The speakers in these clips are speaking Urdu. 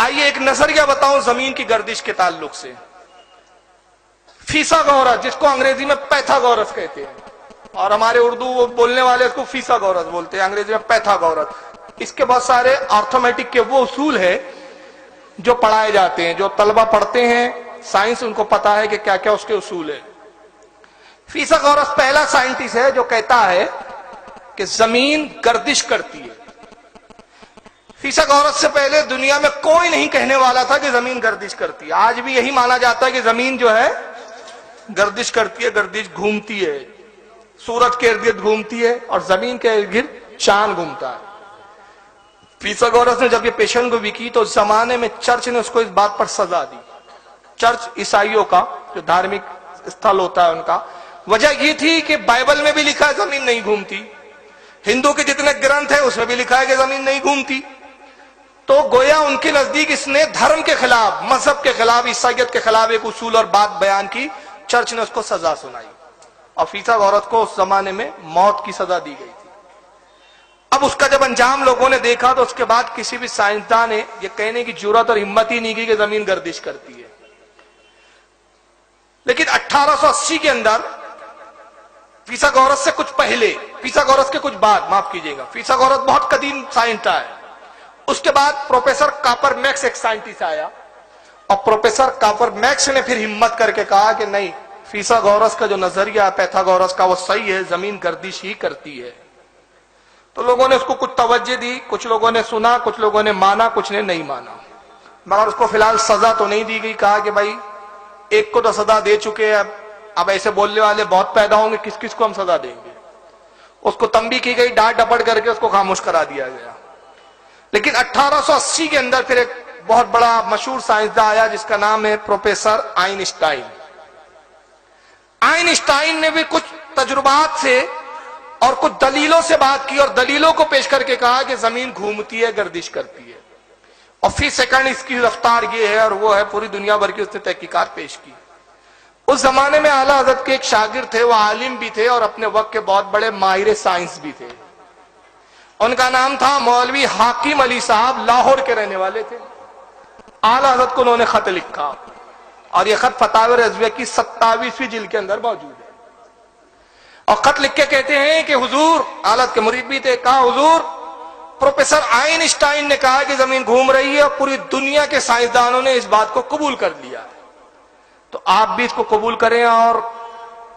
آئیے ایک نظریہ بتاؤں زمین کی گردش کے تعلق سے. فیثاغورس، جس کو انگریزی میں پیتھاگورس کہتے ہیں، اور ہمارے اردو بولنے والے اس کو فیثاغورس بولتے ہیں، انگریزی میں پیتھاگورس. اس کے بہت سارے آرتھمیٹک کے وہ اصول ہیں جو پڑھائے جاتے ہیں، جو طلبہ پڑھتے ہیں سائنس، ان کو پتا ہے کہ کیا کیا اس کے اصول ہیں. فیثاغورس پہلا سائنٹسٹ ہے جو کہتا ہے کہ زمین گردش کرتی ہے. فیثاغورس سے پہلے دنیا میں کوئی نہیں کہنے والا تھا کہ زمین گردش کرتی ہے. آج بھی یہی مانا جاتا ہے کہ زمین جو ہے گردش کرتی ہے، گردش گھومتی ہے، سورج کے ارد گرد گھومتی ہے اور زمین کے ارد گرد چاند گھومتا ہے. فیثاغورس نے جب یہ پیشن گوئی کی تو اس زمانے میں چرچ نے اس کو اس بات پر سزا دی. چرچ عیسائیوں کا جو دھارمک استھل ہوتا ہے ان کا، وجہ یہ تھی کہ بائبل میں بھی لکھا ہے زمین نہیں گھومتی، ہندو کے جتنے گرنتھ ہیں اس میں بھی لکھا ہے کہ زمین نہیں گھومتی. تو گویا ان کے نزدیک اس نے دھرم کے خلاف، مذہب کے خلاف، عیسائیت کے خلاف ایک اصول اور بات بیان کی. چرچ نے اس کو سزا سنائی اور فیثاغورس کو اس زمانے میں موت کی سزا دی گئی تھی. اب اس کا جب انجام لوگوں نے دیکھا تو اس کے بعد کسی بھی سائنسدان نے یہ کہنے کی جرات اور ہمت ہی نہیں کی کہ زمین گردش کرتی ہے. لیکن 1880 کے اندر فیثاغورس سے کچھ پہلے، فیثاغورس کے کچھ بعد، معاف کیجئے گا، فیثاغورس بہت قدیم سائنسدان ہے. اس کے بعد پروفیسر کاپر میکس ایک سائنٹسٹ آیا اور پروفیسر کاپر میکس نے پھر ہمت کر کے کہا کہ نہیں، فیثاغورس کا جو نظریہ ہے پیتھاگورس کا وہ صحیح ہے، زمین گردش ہی کرتی ہے. تو لوگوں نے اس کو کچھ توجہ دی، کچھ لوگوں نے سنا، کچھ لوگوں نے مانا، کچھ نے نہیں مانا. مگر اس کو فی الحال سزا تو نہیں دی گئی. کہا کہ بھائی ایک کو تو سزا دے چکے ہیں، اب ایسے بولنے والے بہت پیدا ہوں گے، کس کس کو ہم سزا دیں گے. اس کو تنبیہ کی گئی، ڈانٹ ڈپٹ کر کے اس کو خاموش کرا دیا گیا. لیکن 1880 کے اندر پھر ایک بہت بڑا مشہور سائنسدان آیا جس کا نام ہے پروفیسر آئنسٹائن. آئنسٹائن نے بھی کچھ تجربات سے اور کچھ دلیلوں سے بات کی اور دلیلوں کو پیش کر کے کہا کہ زمین گھومتی ہے، گردش کرتی ہے، اور فی سیکنڈ اس کی رفتار یہ ہے اور وہ ہے. پوری دنیا بھر کی اس نے تحقیقات پیش کی. اس زمانے میں اعلیٰ حضرت کے ایک شاگرد تھے، وہ عالم بھی تھے اور اپنے وقت کے بہت بڑے ماہر سائنس بھی تھے. ان کا نام تھا مولوی حاکم علی صاحب، لاہور کے رہنے والے تھے. اعلیٰ حضرت کو انہوں نے خط لکھا اور یہ خط فتاوی رضویہ کی 27ویں جلد کے اندر موجود ہے. اور خط لکھ کے کہتے ہیں کہ حضور، اعلیٰ حضرت کے مرید بھی تھے، کہا حضور پروفیسر آئنسٹائن نے کہا کہ زمین گھوم رہی ہے اور پوری دنیا کے سائنسدانوں نے اس بات کو قبول کر لیا، تو آپ بھی اس کو قبول کریں اور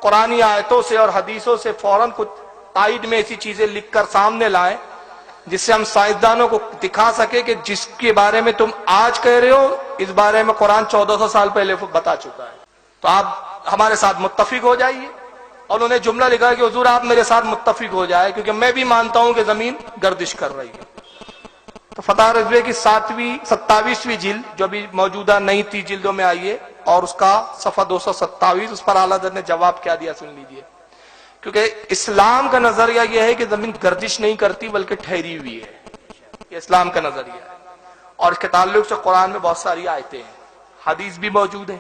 قرآنی آیتوں سے اور حدیثوں سے فوراً کچھ تائید میں ایسی چیزیں لکھ کر سامنے لائیں جس سے ہم سائنسدانوں کو دکھا سکے کہ جس کے بارے میں تم آج کہہ رہے ہو اس بارے میں قرآن 1400 سال پہلے بتا چکا ہے، تو آپ ہمارے ساتھ متفق ہو جائیے. اور انہوں نے جملہ لکھا کہ حضور آپ میرے ساتھ متفق ہو جائے کیونکہ میں بھی مانتا ہوں کہ زمین گردش کر رہی ہے. تو فتح رضویہ کی 27ویں جلد جو بھی موجودہ نئی 30 جلدوں میں آئی ہے اور اس کا صفحہ 227، اس پر اعلیٰ حضرت نے جواب کیا دیا سن لیجیے. کیونکہ اسلام کا نظریہ یہ ہے کہ زمین گردش نہیں کرتی بلکہ ٹھہری ہوئی ہے، یہ اسلام کا نظریہ ہے. اور اس کے تعلق سے قرآن میں بہت ساری آیتیں ہیں، حدیث بھی موجود ہیں.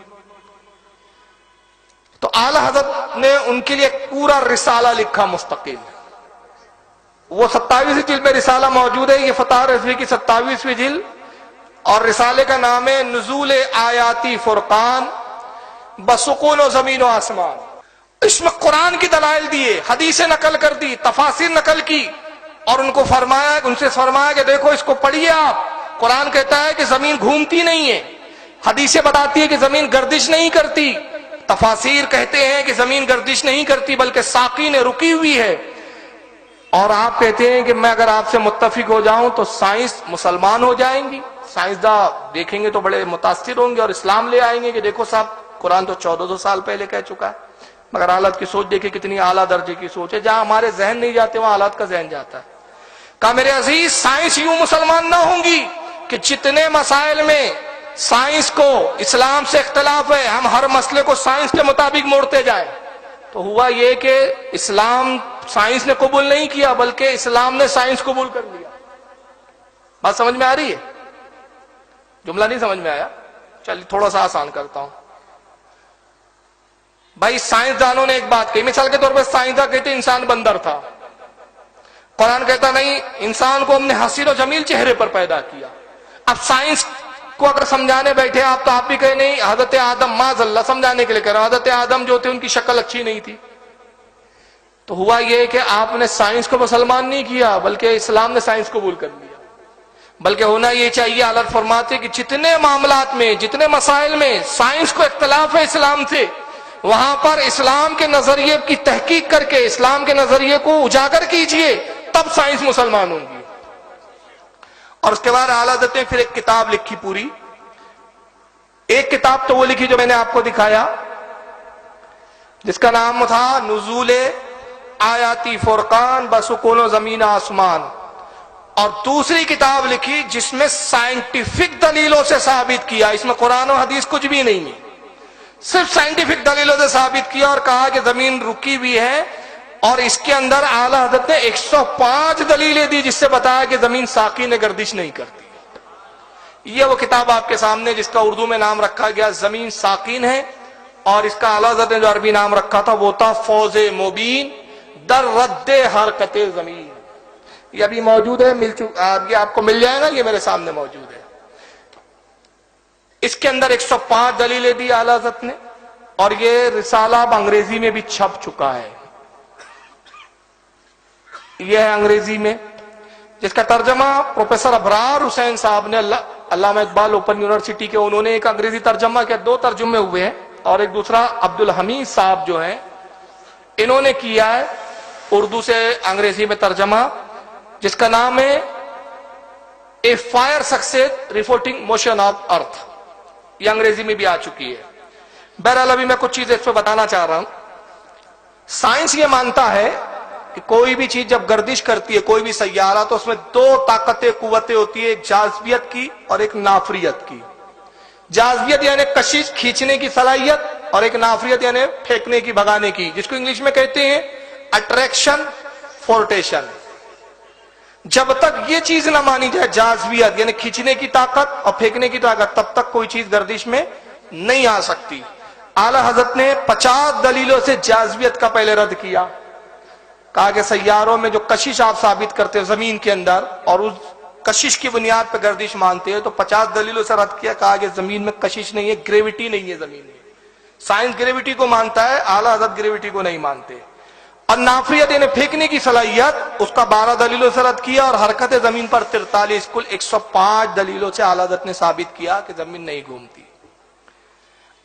تو اعلیٰ حضرت نے ان کے لیے ایک پورا رسالہ لکھا مستقل. وہ 27ویں جلد میں رسالہ موجود ہے، یہ فتح رضویہ کی 27ویں جلد، اور رسالے کا نام ہے نزول آیاتی فرقان بسکون و زمین و آسمان. اس میں قرآن کی دلائل دیے، حدیثیں نقل کر دی، تفاسیر نقل کی، اور ان کو فرمایا، ان سے فرمایا کہ دیکھو اس کو پڑھیے آپ. قرآن کہتا ہے کہ زمین گھومتی نہیں ہے، حدیثیں بتاتی ہے کہ زمین گردش نہیں کرتی، تفاسیر کہتے ہیں کہ زمین گردش نہیں کرتی بلکہ ساقی نے رکی ہوئی ہے. اور آپ کہتے ہیں کہ میں اگر آپ سے متفق ہو جاؤں تو سائنس مسلمان ہو جائیں گی، سائنسداں دیکھیں گے تو بڑے متاثر ہوں گے اور اسلام لے آئیں گے کہ دیکھو صاحب قرآن تو 1400 سال پہلے کہہ چکا ہے. مگر حالت کی سوچ دیکھیں کتنی اعلیٰ درجے کی سوچ ہے، جہاں ہمارے ذہن نہیں جاتے وہاں حالات کا ذہن جاتا ہے. کہا میرے عزیز سائنس یوں مسلمان نہ ہوں گی کہ جتنے مسائل میں سائنس کو اسلام سے اختلاف ہے ہم ہر مسئلے کو سائنس کے مطابق موڑتے جائیں. تو ہوا یہ کہ اسلام سائنس نے قبول نہیں کیا بلکہ اسلام نے سائنس قبول کر لیا. بات سمجھ میں آ رہی ہے؟ جملہ نہیں سمجھ میں آیا؟ چلیے تھوڑا سا آسان کرتا ہوں. بھائی سائنسدانوں نے ایک بات کہی، مثال کے طور پر سائنسداں کہتے ہیں انسان بندر تھا، قرآن کہتا نہیں انسان کو ہم نے حسین و جمیل چہرے پر پیدا کیا. اب سائنس کو اگر سمجھانے بیٹھے آپ تو آپ بھی کہیں نہیں حضرت آدم معاذ اللہ سمجھانے کے لیے کہہ رہا ہوں، حضرت آدم جو تھے ان کی شکل اچھی نہیں تھی. تو ہوا یہ کہ آپ نے سائنس کو مسلمان نہیں کیا بلکہ اسلام نے سائنس قبول کر لیا. بلکہ ہونا یہ چاہیے، حضرت فرماتے کہ جتنے معاملات میں جتنے مسائل میں سائنس کو اختلاف ہے اسلام سے، وہاں پر اسلام کے نظریے کی تحقیق کر کے اسلام کے نظریے کو اجاگر کیجئے، تب سائنس مسلمان ہوں گی. اور اس کے بعد اعلیٰ حضرت نے پھر ایک کتاب لکھی پوری. ایک کتاب تو وہ لکھی جو میں نے آپ کو دکھایا، جس کا نام تھا نزول آیاتی فرقان بسکون و زمین آسمان. اور دوسری کتاب لکھی جس میں سائنٹیفک دلیلوں سے ثابت کیا، اس میں قرآن و حدیث کچھ بھی نہیں ہے، صرف سائنٹیفک دلیلوں سے ثابت کیا اور کہا کہ زمین رکی ہوئی ہے. اور اس کے اندر اعلیٰ حضرت نے 105 دلیلیں دی جس سے بتایا کہ زمین ساکن گردش نہیں کرتی. یہ وہ کتاب آپ کے سامنے جس کا اردو میں نام رکھا گیا زمین ساکن ہے، اور اس کا اعلیٰ حضرت نے جو عربی نام رکھا تھا وہ تھا فوز مبین در رد حرکت زمین. یہ ابھی موجود ہے، یہ آپ کو مل جائے گا، یہ میرے سامنے موجود ہے. اس کے اندر 105 دلیلیں دی اعلیٰ حضرت نے، اور یہ رسالہ اب انگریزی میں بھی چھپ چکا ہے. یہ ہے انگریزی میں، جس کا ترجمہ پروفیسر ابرار حسین صاحب نے، علامہ اقبال اوپن یونیورسٹی کے، انہوں نے ایک انگریزی ترجمہ کیا، 2 ترجمے ہوئے ہیں، اور ایک دوسرا عبد الحمید صاحب جو ہیں انہوں نے کیا ہے اردو سے انگریزی میں ترجمہ، جس کا نام ہے a fire successes reporting motion of earth. یہ انگریزی میں بھی آ چکی ہے. بہرحال ابھی میں کچھ چیزیں اس پہ بتانا چاہ رہا ہوں. سائنس یہ مانتا ہے کہ کوئی بھی چیز جب گردش کرتی ہے، کوئی بھی سیارہ، تو اس میں 2 طاقتیں قوتیں ہوتی ہیں، ایک جاذبیت کی اور ایک نافریت کی. جاذبیت یعنی کشش کھینچنے کی صلاحیت، اور ایک نافریت یعنی پھینکنے کی بھگانے کی، جس کو انگلش میں کہتے ہیں اٹریکشن فورٹیشن. جب تک یہ چیز نہ مانی جائے، جاذبیت یعنی کھینچنے کی طاقت اور پھینکنے کی طاقت، تب تک کوئی چیز گردش میں نہیں آ سکتی. اعلیٰ حضرت نے 50 دلیلوں سے جاذبیت کا پہلے رد کیا. کہا کہ سیاروں میں جو کشش آپ ثابت کرتے ہو زمین کے اندر، اور اس کشش کی بنیاد پہ گردش مانتے ہیں، تو 50 دلیلوں سے رد کیا. کہا کہ زمین میں کشش نہیں ہے، گریویٹی نہیں ہے زمین میں. سائنس گریویٹی کو مانتا ہے، اعلیٰ حضرت گریویٹی کو نہیں مانتے. اور نافریت یعنی پھینکنے کی صلاحیت، اس کا 12 دلیلوں سے رد کیا. اور حرکت زمین پر 43، کل 105 دلیلوں سے اعلیٰ حضرت نے ثابت کیا کہ زمین نہیں گھومتی.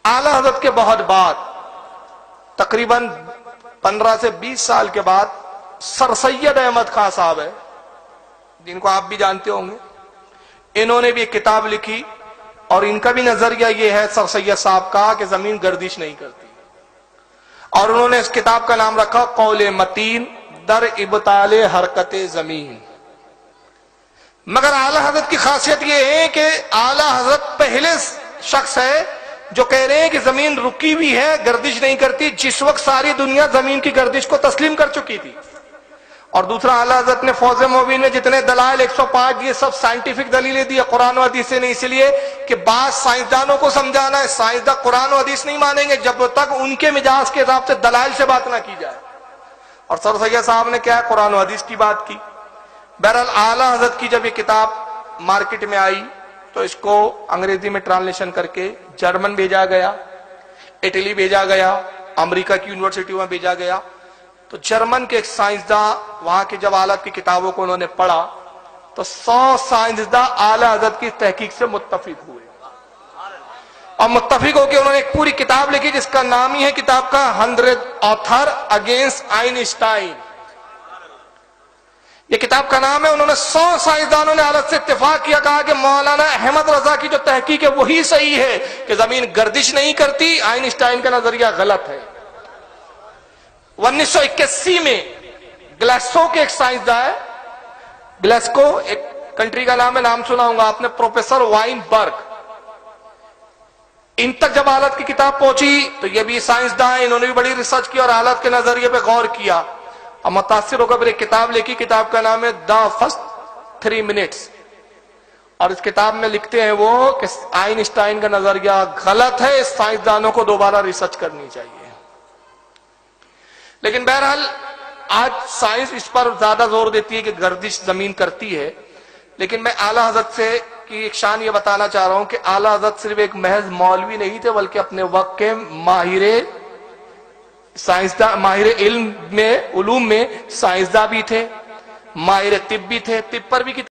اعلیٰ حضرت کے بہت بعد، تقریباً 15 سے 20 سال کے بعد، سر سید احمد خان صاحب ہے، جن کو آپ بھی جانتے ہوں گے، انہوں نے بھی ایک کتاب لکھی، اور ان کا بھی نظریہ یہ ہے سر سید صاحب کا کہ زمین گردش نہیں کرتی. اور انہوں نے اس کتاب کا نام رکھا قول متین در ابطال حرکت زمین. مگر اعلیٰ حضرت کی خاصیت یہ ہے کہ اعلیٰ حضرت پہلے شخص ہے جو کہہ رہے ہیں کہ زمین رکی ہوئی ہے، گردش نہیں کرتی، جس وقت ساری دنیا زمین کی گردش کو تسلیم کر چکی تھی. اور دوسرا اعلیٰ حضرت نے فوز مبین میں جتنے دلائل 105 یہ سب سائنٹیفک دلیلیں دی، قرآن و حدیث سے نہیں، اس لیے کہ بعض سائنسدانوں کو سمجھانا ہے، سائنسداں قرآن و حدیث نہیں مانیں گے جب تک ان کے مزاج کے حساب سے دلائل سے بات نہ کی جائے. اور سر سید صاحب نے کیا ہے، قرآن و حدیث کی بات کی. بہرحال اعلیٰ حضرت کی جب یہ کتاب مارکیٹ میں آئی تو اس کو انگریزی میں ٹرانسلیشن کر کے جرمن بھیجا گیا، اٹلی بھیجا گیا، امریکہ کی یونیورسٹیوں میں بھیجا گیا. تو جرمن کے ایک سائنسداں وہاں کی جب اعلیٰ کی کتابوں کو انہوں نے پڑھا تو 100 سائنسداں اعلیٰ حضرت کی تحقیق سے متفق ہوئے، اور متفق ہو کے انہوں نے ایک پوری کتاب لکھی جس کا نام ہی ہے کتاب کا 100 آتھر اگینسٹ آئنسٹائن. یہ کتاب کا نام ہے. انہوں نے 100 سائنسدانوں نے حالت سے اتفاق کیا، کہا کہ مولانا احمد رضا کی جو تحقیق ہے وہی صحیح ہے کہ زمین گردش نہیں کرتی، آئنسٹائن کا نظریہ غلط ہے. 1981 میں گلاسکو کے ایک سائنسداں ہے، گلاسکو ایک کنٹری کا نام ہے، نام سنا ہوگا آپ نے، پروفیسر وائن برگ. ان تک جب حالت کی کتاب پہنچی تو یہ بھی سائنسداں ہیں، انہوں نے بھی بڑی ریسرچ کی اور حالت کے نظریے پہ غور کیا اور متاثر ہو کر پھر ایک کتاب لکھی. کتاب کا نام ہے دا فرسٹ 3 منٹس. اور اس کتاب میں لکھتے ہیں وہ کہ آئنسٹائن کا نظریہ غلط ہے، سائنسدانوں کو دوبارہ ریسرچ کرنی چاہیے. لیکن بہرحال آج سائنس اس پر زیادہ زور دیتی ہے کہ گردش زمین کرتی ہے. لیکن میں اعلیٰ حضرت سے کی ایک شان یہ بتانا چاہ رہا ہوں کہ اعلیٰ حضرت صرف ایک محض مولوی نہیں تھے بلکہ اپنے وقت کے ماہر علم میں علوم میں سائنسداں بھی تھے، ماہر طب بھی تھے، طب پر بھی